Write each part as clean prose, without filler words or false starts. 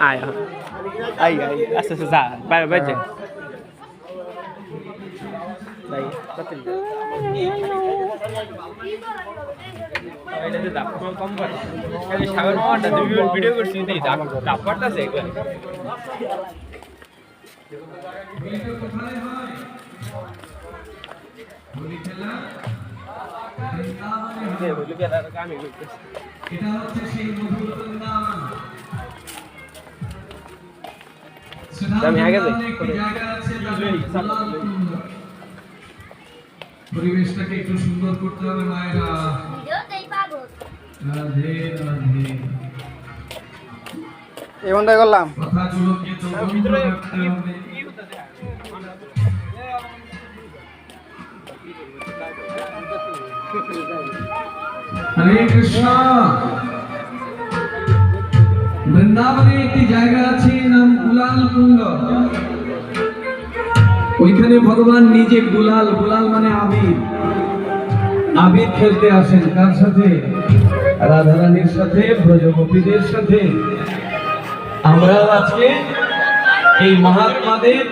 আয় আয় আয় আস্তে আস্তে যা বাইরে বাইরে যা ভাই কতদিন এটা দাপ কম করে খালি সাগর মামাটা ভিডিও করছি দিই দাপ করতেছে একবার হোলি খেলা হোলি খেলার গানই করতেছে এটা হচ্ছে সেই মধুর বৃন্দাবন আমি আগে যাই পরিবেশটাকে একটু সুন্দর করতে হবে মায়েরা রাধে রাধে এমনটাই করলাম কথাগুলোকে তো ভিতরে রাখতে হবে হরে কৃষ্ণ বৃন্দাবনে একটি জায়গা আছে নাম গুলাল কুণ্ড ওইখানে ভগবান নিজে গুলাল গুলাল মানে আবির আবির খেলতে আসেন কার সাথে রাধারানীর সাথে ব্রজগোপীদের সাথে আমরা আজকে এই মহাত্মাদের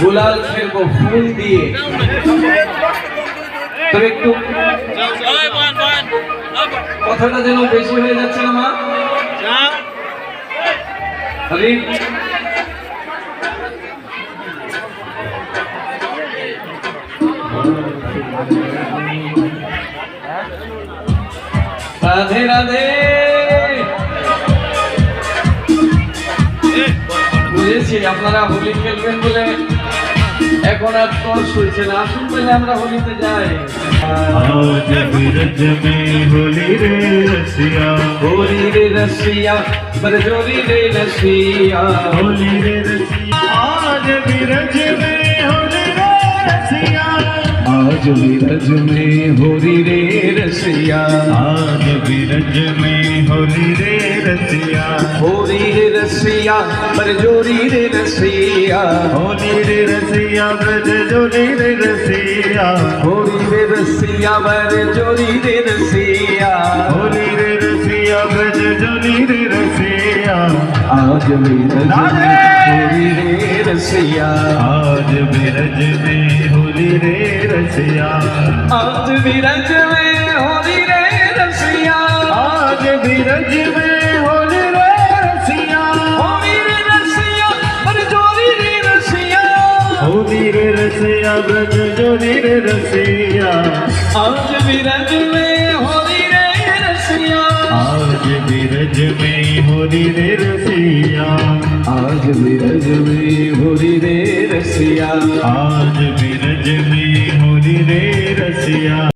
গুলাল খেলবো ফুল দিয়ে তবে একটু কথাটা যেন বেশি হয়ে যাচ্ছে না মা হরি রাধে রাধে বুঝেছি আপনারা হোলি খেলবেন বলে এখন আর তর্স হয়েছে না আসুন বলে আমরা হোলিতে যাই आज बिरज में होली रे रसिया होली रे रसिया बरजोरी रे रसिया होली रे रसिया आज बिरज में होली रे रसिया आज बिरज में होली रे रसिया आज बिरज में होली रे रसिया होली रे रसिया बरजोरी रे रसिया होली रे रसिया ब्रज जोली रे रसिया होली रे रसिया बरजोरी रे रसिया होली रे रसिया ब्रज जोली रे रसिया आज बिरज में होली रे रसिया आज बिरज में होली रे रसिया आज बिरज में होली रे रसिया आज बिरज में होली रे रसिया होली रे रसिया बरजोरी रे रसिया होली रे रसिया ब्रज जोली रे रसिया आज बिरज में होली रे रसिया आज बिरज में होली रे रसिया आज बिरज में होली रे रसिया आज बिरज में होली रे रसिया।